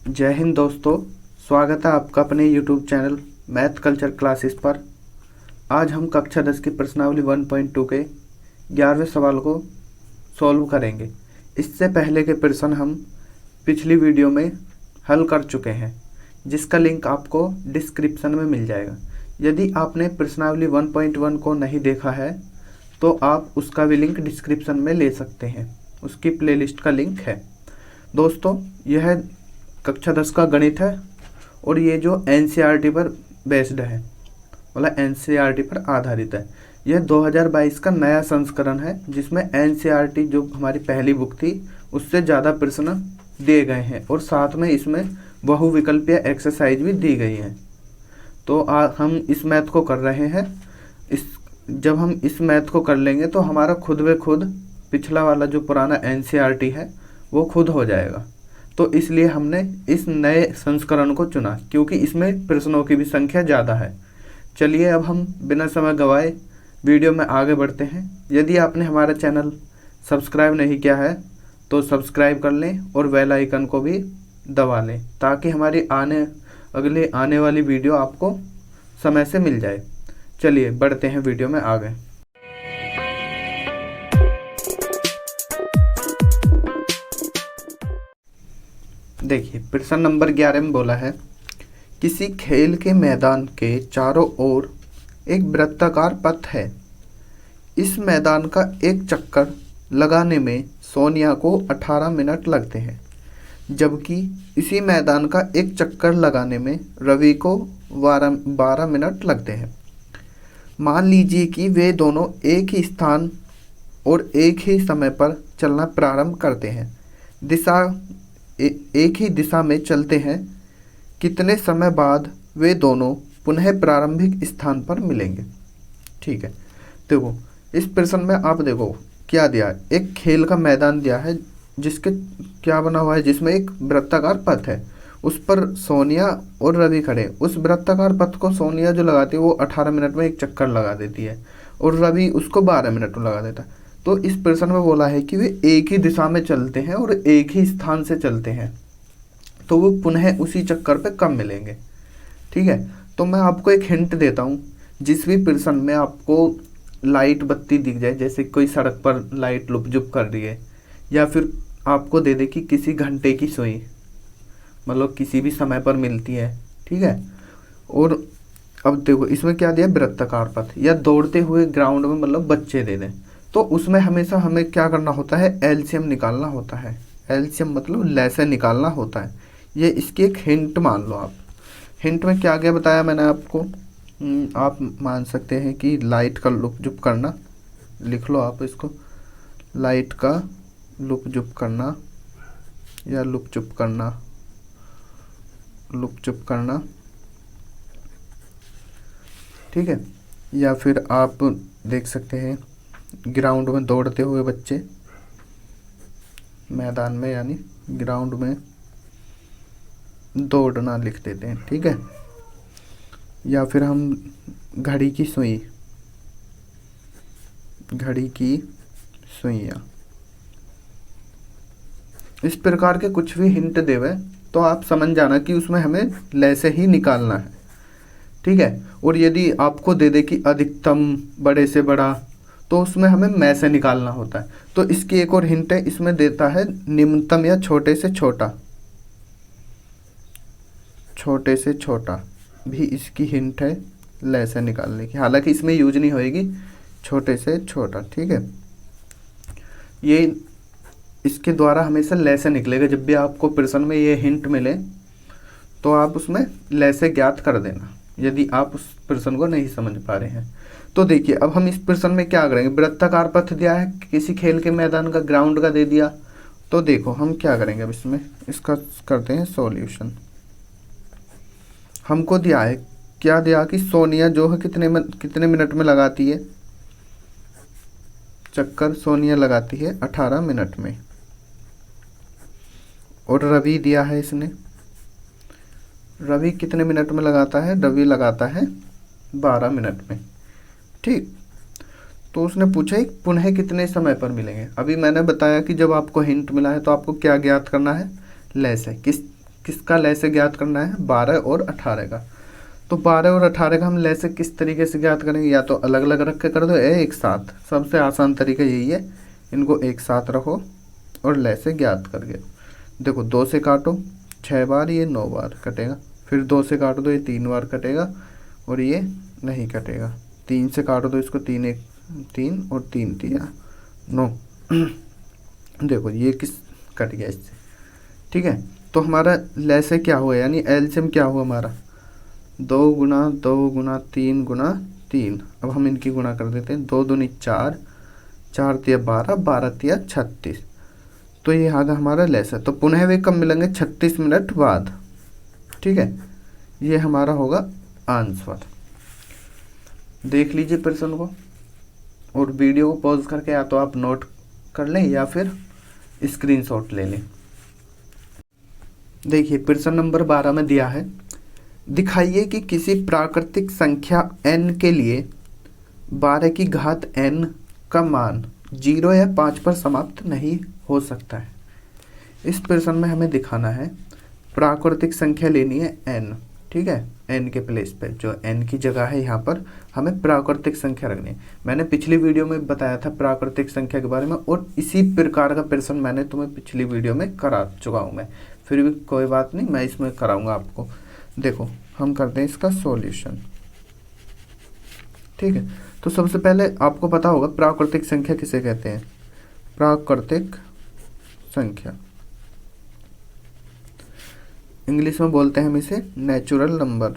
जय हिंद दोस्तों। स्वागत है आपका अपने YouTube channel math culture classes पर। आज हम कक्षा 10 की प्रश्नावली 1.2 के 11वें सवाल को सॉल्व करेंगे। इससे पहले के प्रश्न हम पिछली वीडियो में हल कर चुके हैं, जिसका लिंक आपको डिस्क्रिप्शन में मिल जाएगा। यदि आपने प्रश्नावली 1.1 को नहीं देखा है तो आप उसका भी लिंक डिस्क्रिप्शन में ले सकते हैं, उसकी प्लेलिस्ट का लिंक है। दोस्तों, यह कक्षा 10 का गणित है और ये जो एनसीईआरटी पर बेस्ड है, मतलब एनसीईआरटी पर आधारित है। यह 2022 का नया संस्करण है, जिसमें एनसीईआरटी जो हमारी पहली बुक थी उससे ज़्यादा प्रश्न दिए गए हैं और साथ में इसमें बहुविकल्पीय एक्सरसाइज भी दी गई है। तो हम इस मैथ को कर रहे हैं। जब हम इस मैथ को कर लेंगे तो हमारा खुद ब खुद पिछला वाला जो पुराना एनसीईआरटी है वो खुद हो जाएगा। तो इसलिए हमने इस नए संस्करण को चुना, क्योंकि इसमें प्रश्नों की भी संख्या ज़्यादा है। चलिए अब हम बिना समय गंवाए वीडियो में आगे बढ़ते हैं। यदि आपने हमारा चैनल सब्सक्राइब नहीं किया है तो सब्सक्राइब कर लें और बेल आइकन को भी दबा लें, ताकि हमारी आने वाली वीडियो आपको समय से मिल जाए। चलिए बढ़ते हैं वीडियो में आगे। देखिए, प्रश्न नंबर 11 में बोला है, किसी खेल के मैदान के चारों ओर एक वृत्ताकार पथ है। इस मैदान का एक चक्कर लगाने में सोनिया को 18 मिनट लगते हैं, जबकि इसी मैदान का एक चक्कर लगाने में रवि को 12 मिनट लगते हैं। मान लीजिए कि वे दोनों एक ही स्थान और एक ही समय पर चलना प्रारंभ करते हैं। एक ही दिशा में चलते हैं। कितने समय बाद वे दोनों पुनः प्रारंभिक स्थान पर मिलेंगे? ठीक है, देखो इस प्रश्न में आप देखो क्या दिया है। एक खेल का मैदान दिया है जिसके क्या बना हुआ है, जिसमें एक वृत्ताकार पथ है, उस पर सोनिया और रवि खड़े। उस वृत्ताकार पथ को सोनिया जो लगाती है वो 18 मिनट में एक चक्कर लगा देती है और रवि उसको 12 मिनट में लगा देता है। तो इस प्रश्न में बोला है कि वे एक ही दिशा में चलते हैं और एक ही स्थान से चलते हैं, तो वो पुनः उसी चक्कर पे कब मिलेंगे। ठीक है, तो मैं आपको एक हिंट देता हूँ। जिस भी प्रश्न में आपको लाइट बत्ती दिख जाए, जैसे कोई सड़क पर लाइट लुप जुप कर रही है, या फिर आपको दे दे कि किसी घंटे की सुई मतलब किसी भी समय पर मिलती है, ठीक है। और अब देखो इसमें क्या दिया, वृत्ताकार पथ, या दौड़ते हुए ग्राउंड में मतलब बच्चे दे दें, तो उसमें हमेशा हमें क्या करना होता है, एलसीएम निकालना होता है। एलसीएम मतलब लैसे निकालना होता है। ये इसकी एक हिंट मान लो आप। हिंट में क्या क्या बताया मैंने आपको। आप मान सकते हैं कि लाइट का लुप जुप करना, लिख लो आप इसको, लाइट का लुप जुप करना या लुप चुप करना, लुप चुप करना, ठीक है। या फिर आप देख सकते हैं ग्राउंड में दौड़ते हुए बच्चे, मैदान में यानी ग्राउंड में दौड़ना लिख देते हैं, ठीक है। या फिर हम घड़ी की सुई, घड़ी की सुइयाँ, इस प्रकार के कुछ भी हिंट देवे तो आप समझ जाना कि उसमें हमें लैसे ही निकालना है, ठीक है। और यदि आपको दे दे कि अधिकतम बड़े से बड़ा, तो उसमें हमें मैं से निकालना होता है। तो इसकी एक और हिंट है, इसमें देता है निम्नतम या छोटे से छोटा, छोटे से छोटा भी इसकी हिंट है लैसे निकालने की। हालांकि इसमें यूज नहीं होएगी छोटे से छोटा, ठीक है। ये इसके द्वारा हमेशा लैसे निकलेगा। जब भी आपको प्रश्न में ये हिंट मिले तो आप उसमें लैसे ज्ञात कर देना, यदि आप उस प्रश्न को नहीं समझ पा रहे हैं। तो देखिए अब हम इस प्रश्न में क्या करेंगे, वृत्ताकार पथ दिया है, किसी खेल के मैदान का ग्राउंड का दे दिया, तो देखो हम क्या करेंगे अब इसमें, इसका करते हैं सॉल्यूशन। हमको दिया है, क्या दिया कि सोनिया जो है कितने मिनट में लगाती है चक्कर, सोनिया लगाती है 18 मिनट में। और रवि दिया है इसने, रवि कितने मिनट में लगाता है, रवि लगाता है 12 मिनट में, ठीक। तो उसने पूछा है पुनः कितने समय पर मिलेंगे। अभी मैंने बताया कि जब आपको हिंट मिला है तो आपको क्या ज्ञात करना है, लैसे, किसका लैसे ज्ञात करना है, 12 और 18 का। तो 12 और 18 का हम लैसे किस तरीके से ज्ञात करेंगे, या तो अलग अलग रख के कर दो या एक साथ। सबसे आसान तरीका यही है, इनको एक साथ रखो और लैसे ज्ञात करके। देखो 2 से काटो 6 बार, ये 9 बार कटेगा। फिर 2 से काट दो, ये 3 बार कटेगा और ये नहीं कटेगा। 3 से काटो तो इसको 3 1 3 और 3 3 9। देखो ये किस कट गया इससे, ठीक है। तो हमारा लैसे क्या हुआ, यानी एलसीएम क्या हुआ हमारा, 2 गुना 2 गुना 3 गुना 3। अब हम इनकी गुणा कर देते हैं, 2 दूनी 4, 4 तिया 12, 12 तिया 36। तो ये आ गया हमारा लैसे। तो पुनः वे कब मिलेंगे, 36 मिनट बाद, ठीक है। ये हमारा होगा आंसर। देख लीजिए प्रश्न को और वीडियो को पॉज करके या तो आप नोट कर लें या फिर स्क्रीनशॉट ले लें। देखिए प्रश्न नंबर 12 में दिया है, दिखाइए कि किसी प्राकृतिक संख्या n के लिए 12 की घात n का मान 0 या 5 पर समाप्त नहीं हो सकता है। इस प्रश्न में हमें दिखाना है, प्राकृतिक संख्या लेनी है n, ठीक है। n के प्लेस पे जो n की जगह है यहाँ पर हमें प्राकृतिक संख्या रखनी है। मैंने पिछली वीडियो में बताया था प्राकृतिक संख्या के बारे में, और इसी प्रकार का प्रश्न मैंने तुम्हें पिछली वीडियो में करा चुका हूँ मैं। फिर भी कोई बात नहीं, मैं इसमें कराऊंगा आपको। देखो हम करते हैं इसका सॉल्यूशन, ठीक है। तो सबसे पहले आपको पता होगा प्राकृतिक संख्या किसे कहते हैं। प्राकृतिक संख्या इंग्लिश में बोलते हैं हम इसे नेचुरल नंबर।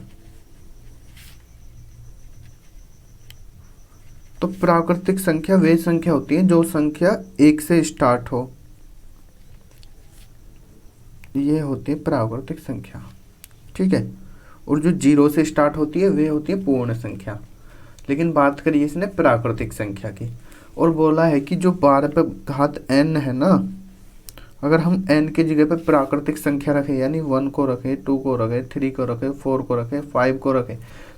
तो प्राकृतिक संख्या वे संख्या होती है जो संख्या 1 से स्टार्ट हो, ये होती है प्राकृतिक संख्या, ठीक है। और जो 0 से स्टार्ट होती है वे होती है पूर्ण संख्या। लेकिन बात करिए इसने प्राकृतिक संख्या की, और बोला है कि जो 12 पे घात n है ना, अगर हम n की जगह पे प्राकृतिक संख्या रखें, यानी 1 को रखें, 2 को रखें, 3 को रखें, 4 को रखें, 5 को रखें,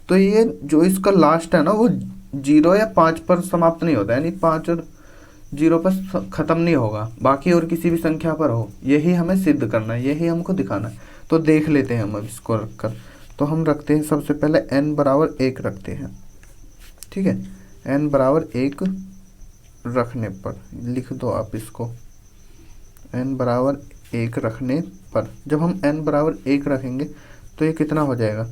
तो ये जो इसका लास्ट है ना वो 0 या 5 पर समाप्त नहीं होता, यानी 5 और 0 पर ख़त्म नहीं होगा, बाकी और किसी भी संख्या पर हो। यही हमें सिद्ध करना है, यही हमको दिखाना है। तो देख लेते हैं हम अब इसको रखकर। तो हम रखते हैं सबसे पहले n बराबर 1 रखते हैं, ठीक है। n बराबर 1 रखने पर लिख दो आप इसको, n बराबर 1 रखने पर जब हम n बराबर 1 रखेंगे तो ये कितना हो जाएगा,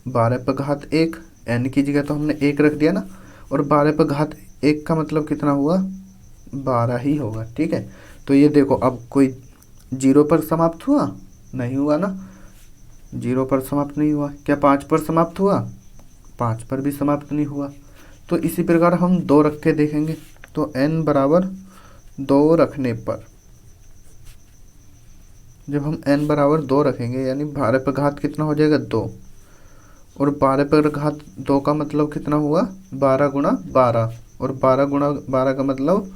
12 पर घात 1, n की जगह तो हमने 1 रख दिया ना, और 12 पर घात 1 का मतलब कितना हुआ, 12 ही होगा, ठीक है। तो ये देखो अब कोई 0 पर समाप्त हुआ, नहीं हुआ ना, 0 पर समाप्त नहीं हुआ। क्या 5 पर समाप्त हुआ, 5 पर भी समाप्त नहीं हुआ। तो इसी प्रकार हम 2 रख के देखेंगे। तो n बराबर 2 रखने पर, जब हम n बराबर 2 रखेंगे, यानी 12 पर घात कितना हो जाएगा, 2, और 12 पर घात 2 का मतलब कितना हुआ, 12 गुणा 12, और 12 गुणा 12 का मतलब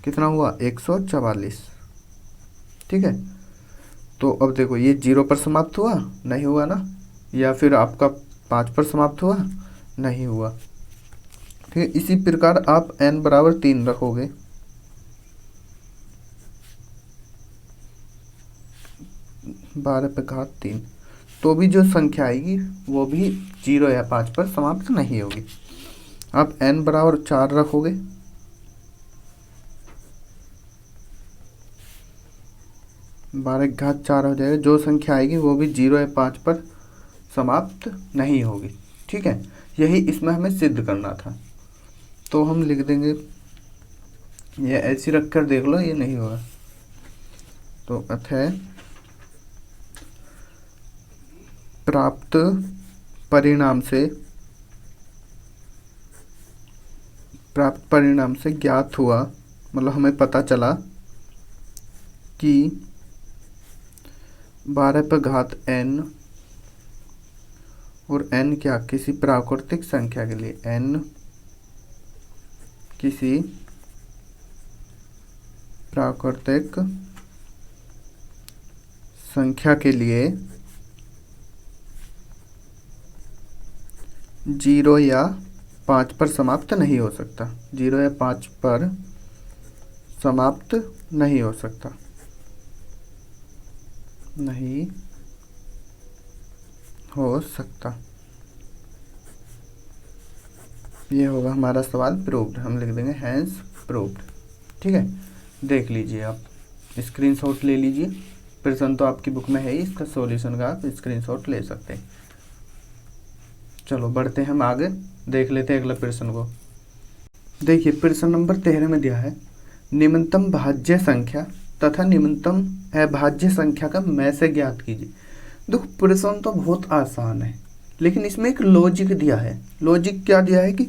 कितना हुआ, 144, ठीक है। तो अब देखो ये 0 पर समाप्त हुआ, नहीं हुआ ना, या फिर आपका 5 पर समाप्त हुआ, नहीं हुआ, ठीक है। इसी प्रकार आप n बराबर 3 रखोगे, बारह पे घात 3, तो भी जो संख्या आएगी वो भी 0 या 5 पर समाप्त नहीं होगी। आप n बराबर 4 रखोगे, बारह घात 4 हो जाएगा, जो संख्या आएगी वो भी 0 या 5 पर समाप्त नहीं होगी, ठीक है। यही इसमें हमें सिद्ध करना था। तो हम लिख देंगे, ये ऐसे रख कर देख लो, ये नहीं होगा। तो अतः प्राप्त परिणाम से ज्ञात हुआ, मतलब हमें पता चला कि 12 पर घात n, और n क्या, किसी प्राकृतिक संख्या के लिए, n किसी प्राकृतिक संख्या के लिए 0 या 5 पर समाप्त नहीं हो सकता, 0 या 5 पर समाप्त नहीं हो सकता, नहीं हो सकता। ये होगा हमारा सवाल प्रूव्ड, हम लिख देंगे हैंस प्रूव्ड। ठीक है, देख लीजिए आप, स्क्रीनशॉट ले लीजिए। प्रश्न तो आपकी बुक में है ही, इसका सॉल्यूशन का आप स्क्रीनशॉट ले सकते हैं। चलो बढ़ते हैं हम आगे, देख लेते हैं अगला प्रश्न को। देखिए प्रश्न नंबर 13 में दिया है निम्नतम भाज्य संख्या तथा निम्नतम अभाज्य संख्या का मैं से ज्ञात कीजिए। देखो प्रश्न तो बहुत आसान है, लेकिन इसमें एक लॉजिक दिया है। लॉजिक क्या दिया है कि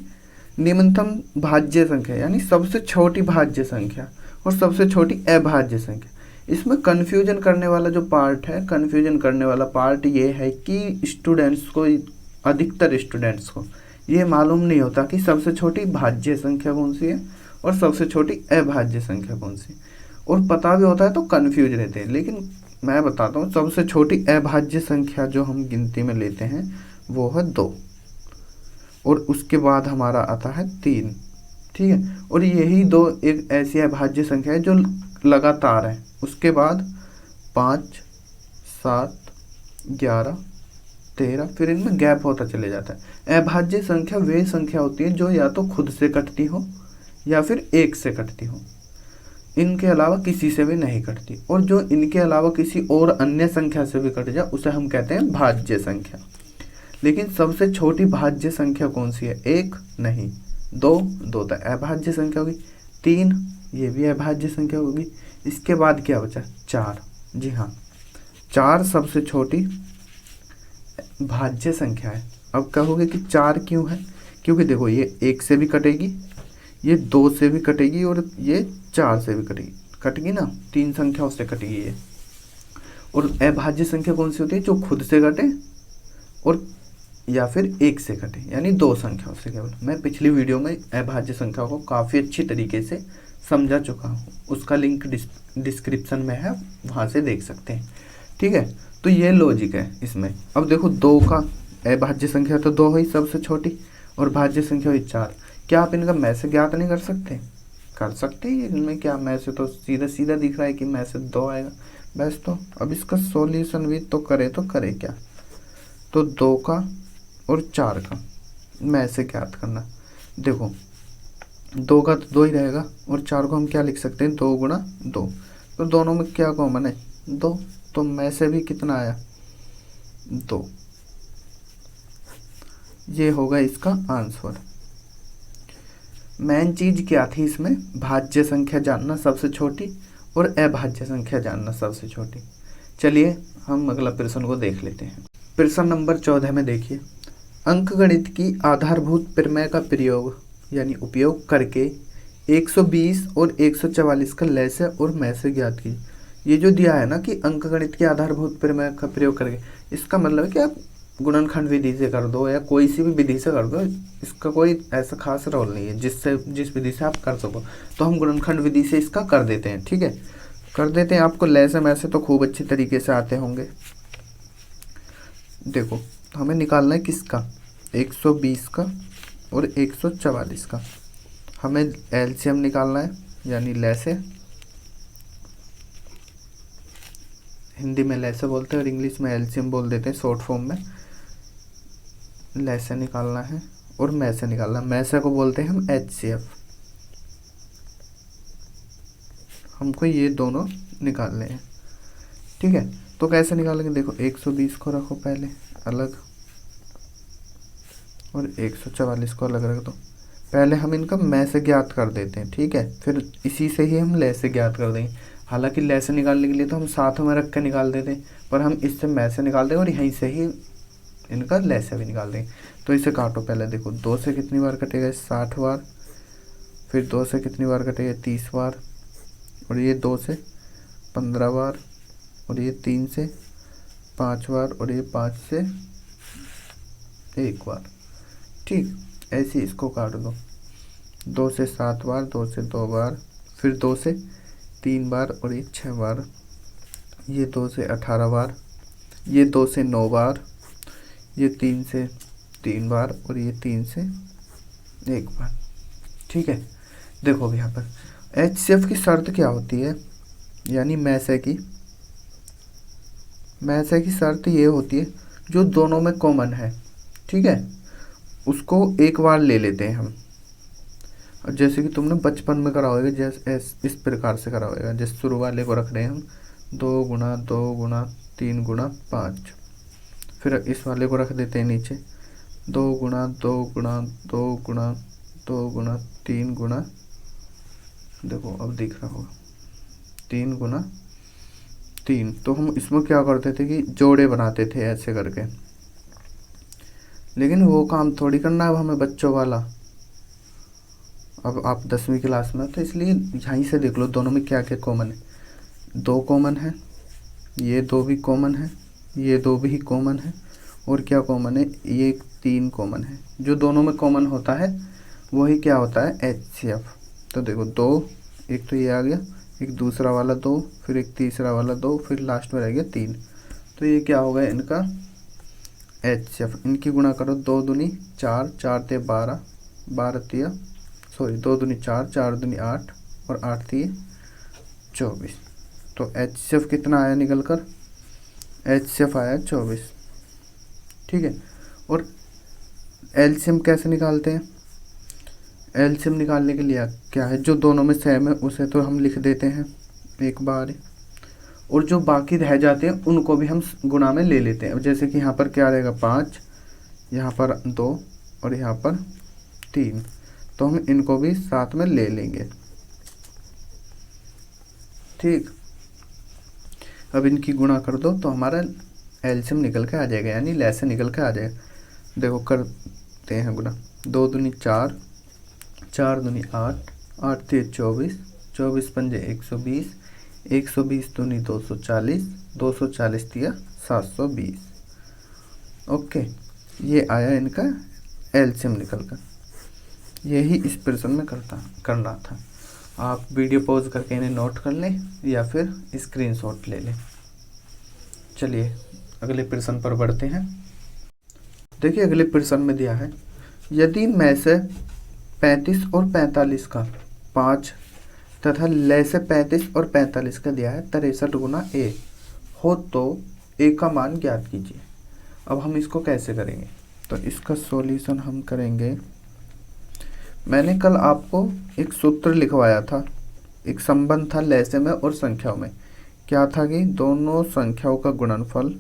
निम्नतम भाज्य संख्या यानी सबसे छोटी भाज्य संख्या और सबसे छोटी अभाज्य संख्या। इसमें कन्फ्यूजन करने वाला जो पार्ट है, कन्फ्यूजन करने वाला पार्ट ये है कि स्टूडेंट्स को, अधिकतर स्टूडेंट्स को ये मालूम नहीं होता कि सबसे छोटी भाज्य संख्या कौन सी है और सबसे छोटी अभाज्य संख्या कौन सी है, और पता भी होता है तो कन्फ्यूज रहते हैं। लेकिन मैं बताता हूँ, सबसे छोटी अभाज्य संख्या जो हम गिनती में लेते हैं वो है 2, और उसके बाद हमारा आता है 3। ठीक है, और यही 2 एक ऐसी अभाज्य संख्या है जो लगातार है। उसके बाद 5, 7, 11, 13, फिर इनमें गैप होता चले जाता है। अभाज्य संख्या वे संख्या होती है जो या तो खुद से कटती हो या फिर 1 से कटती हो, इनके अलावा किसी से भी नहीं कटती। और जो इनके अलावा किसी और अन्य संख्या से भी कट जाए उसे हम कहते हैं भाज्य संख्या। लेकिन सबसे छोटी भाज्य संख्या कौन सी है? 1 नहीं, 2 तो अभाज्य संख्या होगी, 3 ये भी अभाज्य संख्या होगी। इसके बाद क्या बचा? 4। जी हाँ, 4 सबसे छोटी भाज्य संख्या है। अब कहोगे कि 4 क्यों है? क्योंकि देखो ये 1 से भी कटेगी, ये 2 से भी कटेगी और ये 4 से भी कटेगी ना, 3 संख्याओं से कटेगी ये। और अभाज्य संख्या कौन सी होती है? जो खुद से कटे और या फिर 1 से कटे, यानी 2 संख्याओं से केवल। मैं पिछली वीडियो में अभाज्य संख्या को काफ़ी अच्छी तरीके से समझा चुका हूँ, उसका लिंक डिस्क्रिप्शन में है, वहाँ से देख सकते हैं। ठीक है, तो ये लॉजिक है इसमें। अब देखो 2 का अभाज्य संख्या तो 2 हुई सबसे छोटी, और भाज्य संख्या हुई 4। क्या आप इनका मैं से ज्ञात नहीं कर सकते? कर सकते हैं। इनमें क्या, मैं से तो सीधा सीधा दिख रहा है कि मैं से 2 आएगा बस। तो अब इसका सॉल्यूशन भी तो करे क्या? तो 2 का और 4 का मैं से ज्ञात करना। देखो 2 का तो 2 ही रहेगा, और 4 को हम क्या लिख सकते हैं? 2 गुणा 2। तो दोनों में क्या कॉमन है? 2। तो मैं से भी कितना आया? 2। ये होगा इसका आंसर। मेन चीज क्या थी इसमें? भाज्य संख्या जानना सबसे छोटी और अभाज्य संख्या जानना सबसे छोटी। चलिए हम अगला प्रश्न को देख लेते हैं। प्रश्न नंबर 14 में देखिए, अंकगणित की आधारभूत प्रमेय का प्रयोग यानी उपयोग करके 120 और 144 का लैसे और मैसे ज्ञात कीजिए। ये जो दिया है ना कि अंकगणित की आधारभूत प्रमेय का प्रयोग करके, इसका मतलब है कि आप गुणनखंड विधि से कर दो या कोई सी भी विधि से कर दो, इसका कोई ऐसा खास रोल नहीं है जिस विधि से आप कर सको। तो हम गुणनखंड विधि से इसका कर देते हैं। ठीक है, कर देते हैं। आपको लैसे मैसे तो खूब अच्छी तरीके से आते होंगे। देखो हमें निकालना है किसका? 120 का और 144 का। हमें एलसीएम निकालना है, यानी लैसे। हिंदी में लैसे बोलते हैं और इंग्लिश में एलसीएम बोल देते हैं शॉर्ट फॉर्म में। लैसे निकालना है और मैसे निकालना है। मैसे को बोलते हैं हम एचसीएफ। हमको ये दोनों निकालने हैं। ठीक है, तो कैसे निकालेंगे? देखो 120 को रखो पहले अलग और 144 को अलग रख दो। पहले हम इनका मैं से ज्ञात कर देते हैं। ठीक है, फिर इसी से ही हम लैसे ज्ञात कर देंगे। हालांकि लैसे निकालने के लिए तो हम साथ में रख के निकाल देते हैं, पर हम इससे मैं से निकाल देंगे और यहीं से ही इनका लैसे भी निकाल देंगे। तो इसे काटो पहले। देखो 2 से कितनी बार कटेगा? 60 बार। फिर 2 से कितनी बार कटेगा? 30 बार। और ये 2 से 15 बार, और ये 3 से 5 बार, और ये 5 से 1 बार। ठीक, ऐसे इसको काट दो। 2 से 7 बार, 2 से 2 बार, फिर 2 से 3 बार, और ये 6 बार। ये 2 से 18 बार, ये 2 से 9 बार, ये 3 से 3 बार, और ये 3 से 1 बार। ठीक है, देखो यहाँ पर एचसीएफ की शर्त क्या होती है, यानी मैसे की मैसे की शर्त ये होती है जो दोनों में कॉमन है, ठीक है, उसको एक बार ले लेते हैं हम। और जैसे कि तुमने बचपन में करा होगा, जैसे इस प्रकार से करा होगा, जैसे शुरू वाले को रख रहे हैं हम 2 × 2 × 3 × 5, फिर इस वाले को रख देते हैं नीचे 2 × 2 × 2 × 2 × 3 × देखो अब दिख रहा होगा 3 × 3। तो हम इसमें क्या करते थे कि जोड़े बनाते थे ऐसे करके, लेकिन वो काम थोड़ी करना अब हमें बच्चों वाला। अब आप 10वीं क्लास में, तो इसलिए यहीं से देख लो दोनों में क्या क्या कॉमन है। 2 कॉमन है, ये 2 भी कॉमन है, ये 2 भी कॉमन है, और क्या कॉमन है, ये 3 कॉमन है। जो दोनों में कॉमन होता है वही क्या होता है, HCF। तो देखो 2, एक तो ये आ गया, एक दूसरा वाला 2, फिर एक तीसरा वाला 2, फिर लास्ट में रह गया 3। तो ये क्या हो गया इनका HCF। इनकी गुणा करो 2 दूनी 4, 4 ते 12, 12 तिया 2 दूनी 4, 4 दूनी 8, और 8 तिये 24। तो HCF कितना आया निकल कर, HCF आया 24, ठीक है। और LCM कैसे निकालते हैं, LCM निकालने के लिए क्या है, जो दोनों में सेम है उसे तो हम लिख देते हैं एक बार, और जो बाकी रह जाते हैं उनको भी हम गुणा में ले लेते हैं। जैसे कि यहाँ पर क्या रहेगा 5, यहाँ पर 2, और यहाँ पर 3, तो हम इनको भी साथ में ले लेंगे, ठीक। अब इनकी गुणा कर दो तो हमारा LCM निकल के आ जाएगा, यानी लैसे निकल के आ जाएगा। देखो करते हैं गुणा, 2 दूनी 4, 4 दूनी 8, 8 ते 24, 24 पंजे 120, 120 दूनी 240, 240 तिया 720। ओके, ये आया इनका LCM निकल कर। यही इस प्रश्न में करना था। आप वीडियो पॉज करके इन्हें नोट कर लें या फिर स्क्रीनशॉट ले लें। चलिए अगले प्रश्न पर बढ़ते हैं। देखिए अगले प्रश्न में दिया है, यदि मैं से 35 और 45 का 5 तथा ले से 35 और 45 का दिया है 63 गुना A हो तो A का मान ज्ञात कीजिए। अब हम इसको कैसे करेंगे, तो इसका सॉल्यूशन हम करेंगे। मैंने कल आपको एक सूत्र लिखवाया था, एक संबंध था लैसे में और संख्याओं में। क्या था कि दोनों संख्याओं का गुणनफल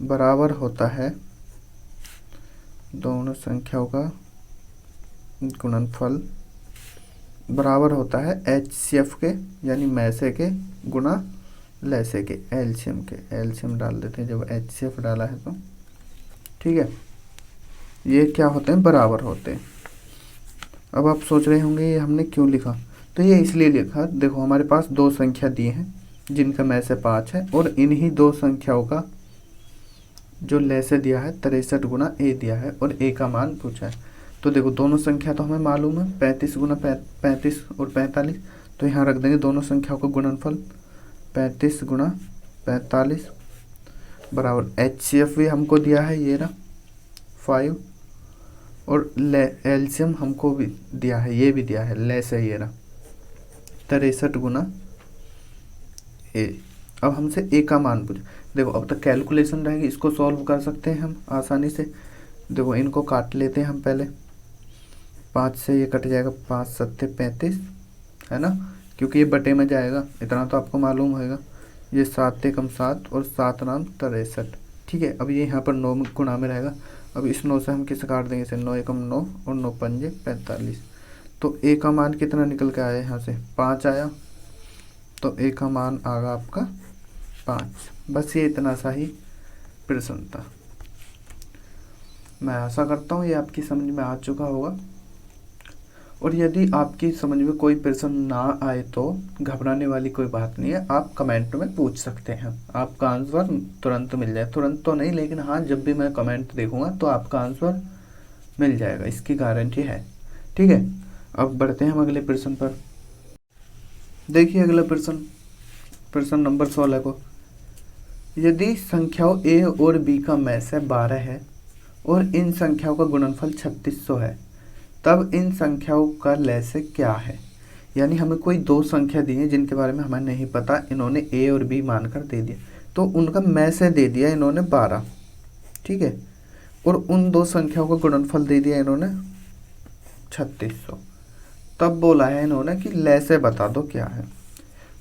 बराबर होता है, दोनों संख्याओं का गुणनफल बराबर होता है HCF के, यानी मैसे के गुणा लैसे के, LCM के। LCM डाल देते हैं जब HCF डाला है तो, ठीक है। ये क्या होते हैं, बराबर होते हैं। अब आप सोच रहे होंगे ये हमने क्यों लिखा, तो ये इसलिए लिखा, देखो हमारे पास 2 संख्या दिए हैं जिनका मैसे 5 है, और इन्हीं 2 संख्याओं का जो लैसे दिया है 63 गुना A दिया है, और A का मान पूछा है। तो देखो दोनों संख्या तो हमें मालूम है 35 गुना 35 और 45, तो यहाँ रख देंगे दोनों संख्याओं का गुणनफल 35 गुना 45 बराबर HCF भी हमको दिया है ये रहा 5, और LCM हमको भी दिया है, ये भी दिया है लैसे ये रहा 63 गुना A। अब हमसे A का मान पूछ, देखो अब तक कैलकुलेशन रहेगी, इसको सॉल्व कर सकते हैं हम आसानी से। देखो इनको काट लेते हैं हम पहले, 5 से ये कट जाएगा, 5 सत्ते 35 है ना, क्योंकि ये बटे में जाएगा, इतना तो आपको मालूम होगा। ये 7 ते कम 7 और 7 नाम 63, ठीक है। अब ये यहाँ पर 9 गुणा में रहेगा। अब इस 9 से हम किसे काट देंगे, इसे 9 एकम 9 और 9 पंजे 45। तो A का मान कितना निकल के आया, यहाँ से 5 आया, तो A का मान आगा आपका 5। बस ये इतना सा ही प्रश्न था। मैं आशा करता हूँ ये आपकी समझ में आ चुका होगा, और यदि आपकी समझ में कोई प्रश्न ना आए तो घबराने वाली कोई बात नहीं है, आप कमेंट में पूछ सकते हैं, आपका आंसर तुरंत मिल जाए। तुरंत तो नहीं, लेकिन हाँ जब भी मैं कमेंट देखूंगा तो आपका आंसर मिल जाएगा, इसकी गारंटी है, ठीक है। अब बढ़ते हैं हम अगले प्रश्न पर। देखिए अगला प्रश्न नंबर 16 को, यदि संख्याओं A और B का मैसे 12 है और इन संख्याओं का गुणनफल 3600 है, तब इन संख्याओं का लैसे क्या है। यानी हमें कोई 2 संख्या दी है जिनके बारे में हमें नहीं पता, इन्होंने A और B मानकर दे दिया, तो उनका में से दे दिया इन्होंने 12, ठीक है, और उन दो संख्याओं का गुणनफल दे दिया इन्होंने 3600। तब बोला है इन्होंने कि ले से बता दो क्या है।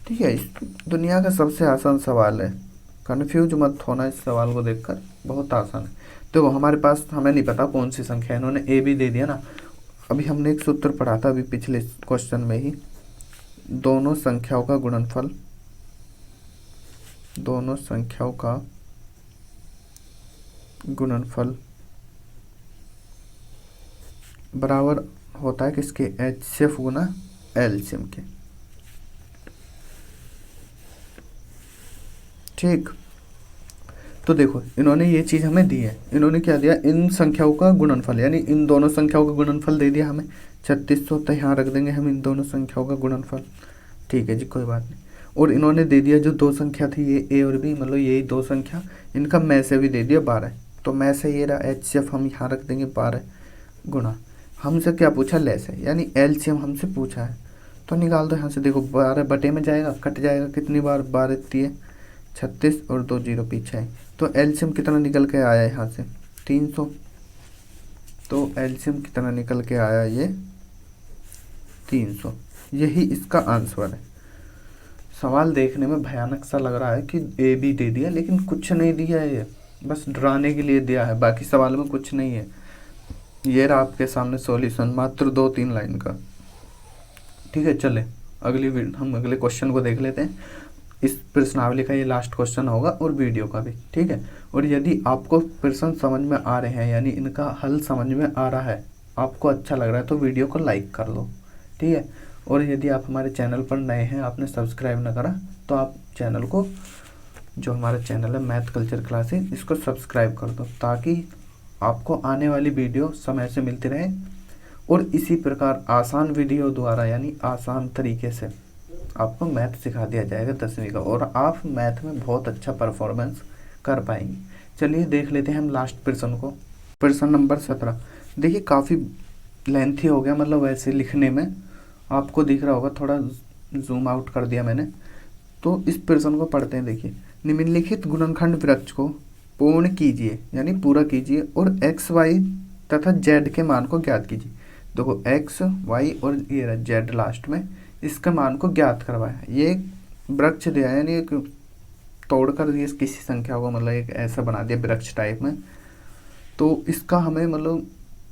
ठीक है, इस दुनिया का सबसे आसान सवाल है, कन्फ्यूज मत होना इस सवाल को देखकर, बहुत आसान है। तो हमारे पास, हमें नहीं पता कौन सी संख्या है, इन्होंने ए भी दे दिया ना। अभी हमने एक सूत्र पढ़ा था अभी पिछले क्वेश्चन में ही, दोनों संख्याओं का गुणनफल, दोनों संख्याओं का गुणनफल बराबर होता है किसके, एचसीएफ गुना एलसीएम के। ठीक, तो देखो इन्होंने ये चीज़ हमें दी है, इन्होंने क्या दिया, इन संख्याओं का गुणनफल, यानी इन दोनों संख्याओं का गुणनफल दे दिया हमें 3600। तो यहाँ रख देंगे हम इन दोनों संख्याओं का गुणनफल। ठीक है जी, कोई बात नहीं। और इन्होंने दे दिया जो दो संख्या थी ये ए और बी, मतलब यही दो संख्या, इनका में से भी दे दिया 12। तो में से ये रहा एचसीएफ, हम यहाँ रख देंगे 12 गुणा, हमसे क्या पूछा, ले से, यानी एलसीएम हमसे पूछा है। तो निकाल दो यहाँ से, देखो 12 बटे में जाएगा, कट जाएगा कितनी बार, 12 3 36 और 2 0 पीछे है। तो एलसीएम कितना निकल के आया यहाँ से, 300। तो एलसीएम कितना निकल के आया, ये 300। यही इसका आंसर है। सवाल देखने में भयानक सा लग रहा है कि ए बी दे दिया, लेकिन कुछ नहीं दिया है, ये बस डराने के लिए दिया है, बाकी सवाल में कुछ नहीं है। ये रहा आपके सामने सॉल्यूशन, मात्र 2-3 लाइन का। ठीक है, चले हम अगले क्वेश्चन को देख लेते हैं। इस प्रश्नावली का ये लास्ट क्वेश्चन होगा और वीडियो का भी। ठीक है, और यदि आपको प्रश्न समझ में आ रहे हैं, यानी इनका हल समझ में आ रहा है, आपको अच्छा लग रहा है, तो वीडियो को लाइक कर लो। ठीक है, और यदि आप हमारे चैनल पर नए हैं, आपने सब्सक्राइब ना करा, तो आप चैनल को, जो हमारा चैनल है मैथ कल्चर क्लासेस, इसको सब्सक्राइब कर दो, ताकि आपको आने वाली वीडियो समय से मिलती रहे। और इसी प्रकार आसान वीडियो द्वारा, यानी आसान तरीके से आपको मैथ सिखा दिया जाएगा 10वीं का, और आप मैथ में बहुत अच्छा परफॉर्मेंस कर पाएंगे। चलिए देख लेते हैं हम लास्ट प्रश्न को। प्रश्न नंबर 17। देखिए काफ़ी लेंथी हो गया, मतलब वैसे लिखने में आपको दिख रहा होगा, थोड़ा जूम आउट कर दिया मैंने। तो इस प्रश्न को पढ़ते हैं। देखिए, निम्नलिखित गुणनखंड वृक्ष को पूर्ण कीजिए, यानी पूरा कीजिए, और एक्स वाई तथा जेड के मान को ज्ञात कीजिए। देखो एक्स वाई और ये जेड लास्ट में, इसका मान को ज्ञात करवाया। ये एक वृक्ष दिया है, यानी एक तोड़कर ये किसी संख्या को, मतलब एक ऐसा बना दिया वृक्ष टाइप में। तो इसका हमें मतलब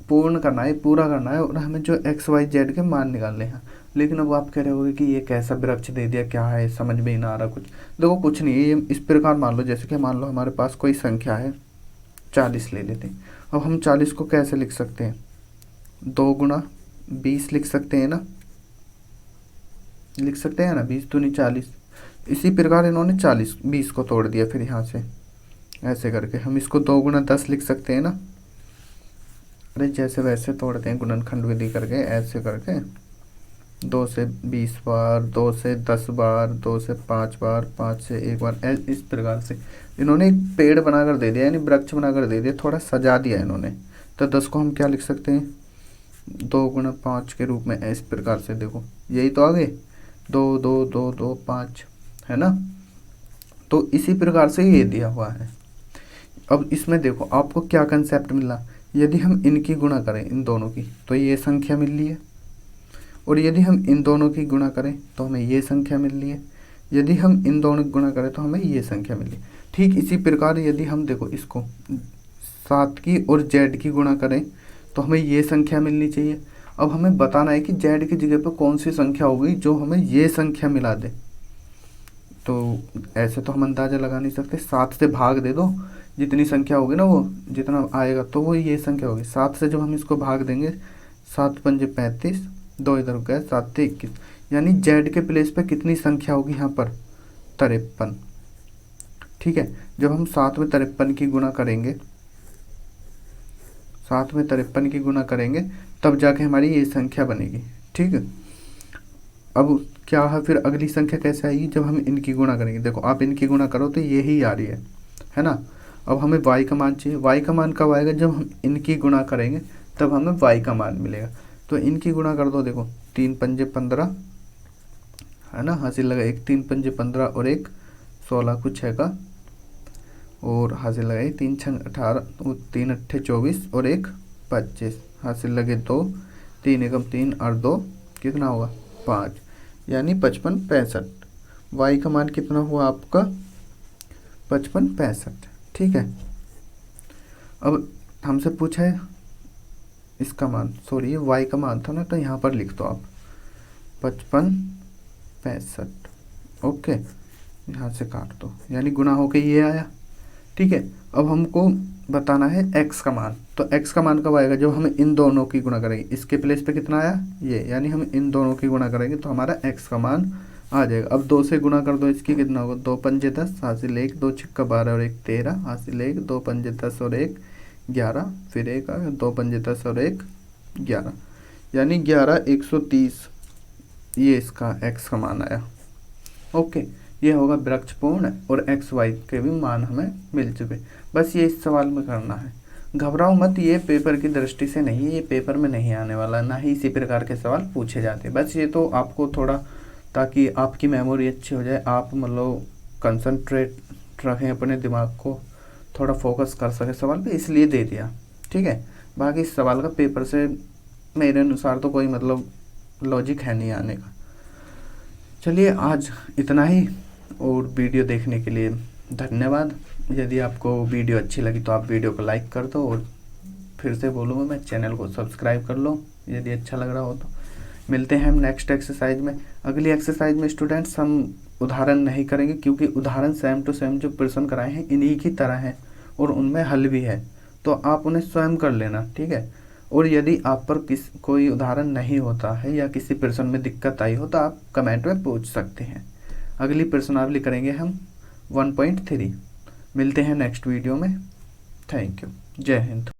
पूर्ण करना है, पूरा करना है, और हमें जो एक्स वाई जेड के मान निकालने हैं। लेकिन अब आप कह रहे होगे कि ये कैसा वृक्ष दे दिया, क्या है, समझ में ही ना आ रहा कुछ। देखो कुछ नहीं है, ये इस प्रकार मान लो, जैसे कि मान लो हमारे पास कोई संख्या है 40 ले लेते हैं। अब हम 40 को कैसे लिख सकते हैं, 2 गुणा 20 लिख सकते हैं ना, लिख सकते हैं ना, 20 दूनी 40। इसी प्रकार इन्होंने 20 को तोड़ दिया, फिर यहाँ से ऐसे करके हम इसको 2 गुणा 10 लिख सकते हैं ना। अरे जैसे वैसे तोड़ते हैं गुणनखंड विधि करके, ऐसे करके 2 से 20 बार, 2 से 10 बार, 2 से 5 बार, 5 से 1 बार, इस प्रकार से इन्होंने एक पेड़ बनाकर दे दिया, यानी वृक्ष बनाकर दे दिया, थोड़ा सजा दिया इन्होंने। तो 10 को हम क्या लिख सकते हैं, 2 गुणा 5 के रूप में, इस प्रकार से। देखो यही तो आगे 2 2 2 2 5 है ना। तो इसी प्रकार से ये दिया हुआ है। अब इसमें देखो आपको क्या कंसेप्ट मिला, यदि हम इनकी गुणा करें, इन दोनों की, तो ये संख्या मिल रही है, और यदि हम इन दोनों की गुणा करें तो हमें ये संख्या मिल रही है, यदि हम इन दोनों की गुणा करें तो हमें ये संख्या मिल रही है। ठीक इसी प्रकार यदि हम देखो इसको 7 की और जेड की गुणा करें तो हमें ये संख्या मिलनी चाहिए। अब हमें बताना है कि जेड की जगह पर कौन सी संख्या होगी जो हमें ये संख्या मिला दे। तो ऐसे तो हम अंदाज़ा लगा नहीं सकते, 7 से भाग दे दो, जितनी संख्या होगी ना, वो जितना आएगा तो वो ये संख्या होगी। 7 से जब हम इसको भाग देंगे, 7 पंजे 35, 2 इधर गए, 7 से 21, यानी जेड के प्लेस पे कितनी संख्या होगी यहाँ पर, 53। ठीक है, जब हम 7 में 53 की गुणा करेंगे, 7 में 53 की गुणा करेंगे, तब जाके हमारी ये संख्या बनेगी। ठीक है, अब क्या है, फिर अगली संख्या कैसे आएगी, जब हम इनकी गुणा करेंगे। देखो आप इनकी गुणा करो तो यही आ रही है ना। अब हमें y का मान चाहिए, y का मान कब आएगा, जब हम इनकी गुणा करेंगे तब हमें y का मान मिलेगा। तो इनकी गुणा कर दो, देखो 3 पंजे 15 है ना, हासिल लगा, 1 3 पंजे 15 और 1 16 कुछ है का और हासिल लगाई 3 छंग 18, 3 अट्ठे 24 और 1 25, हासिल लगे 2, 3 एकम 3 और 2 कितना होगा 5, यानी 55 65। वाई का मान कितना हुआ आपका 55 65। ठीक है, अब हमसे पूछा है इसका मान, सॉरी ये वाई का मान था ना, तो यहाँ पर लिख दो आप 55 65। ओके, यहाँ से काट दो, यानी गुना होके ये आया। ठीक है, अब हमको बताना है x का मान। तो x का मान कब आएगा, जब हम इन दोनों की गुणा करेंगे। इसके प्लेस पे कितना आया ये, यानी हम इन दोनों की गुणा करेंगे तो हमारा x का मान आ जाएगा। अब 2 से गुणा कर दो, इसकी कितना होगा 2 पंजे 10, हासिल 1, 2 छक्का 12 और 1 13, हासिल 1, 2 पंजे 10 और 1 11, फिर 1 आ गया, 2 पंजे 10 और 1 11, यानी 11 130, ये इसका x का मान आया। ओके, ये होगा वृक्षपूर्ण और एक्स वाई के भी मान हमें मिल चुके। बस ये इस सवाल में करना है, घबराओ मत, ये पेपर की दृष्टि से नहीं, ये पेपर में नहीं आने वाला, ना ही इसी प्रकार के सवाल पूछे जाते। बस ये तो आपको थोड़ा, ताकि आपकी मेमोरी अच्छी हो जाए, आप मतलब कंसंट्रेट रखें अपने दिमाग को, थोड़ा फोकस कर सके सवाल पे, इसलिए दे दिया। ठीक है, बाकी इस सवाल का पेपर से मेरे अनुसार तो कोई मतलब लॉजिक है नहीं आने का। चलिए आज इतना ही, और वीडियो देखने के लिए धन्यवाद। यदि आपको वीडियो अच्छी लगी तो आप वीडियो को लाइक कर दो, और फिर से बोलूँगा मैं, चैनल को सब्सक्राइब कर लो यदि अच्छा लग रहा हो तो। मिलते हैं हम नेक्स्ट एक्सरसाइज में। अगली एक्सरसाइज में स्टूडेंट्स हम उदाहरण नहीं करेंगे, क्योंकि उदाहरण सेम टू सेम जो प्रश्न कराए हैं इन्हीं की तरह हैं और उनमें हल भी है, तो आप उन्हें स्वयं कर लेना। ठीक है, और यदि आप पर कोई उदाहरण नहीं होता है या किसी प्रश्न में दिक्कत आई हो तो आप कमेंट में पूछ सकते हैं। अगली प्रश्नावली करेंगे हम 1.3। मिलते हैं नेक्स्ट वीडियो में। थैंक यू, जय हिंद।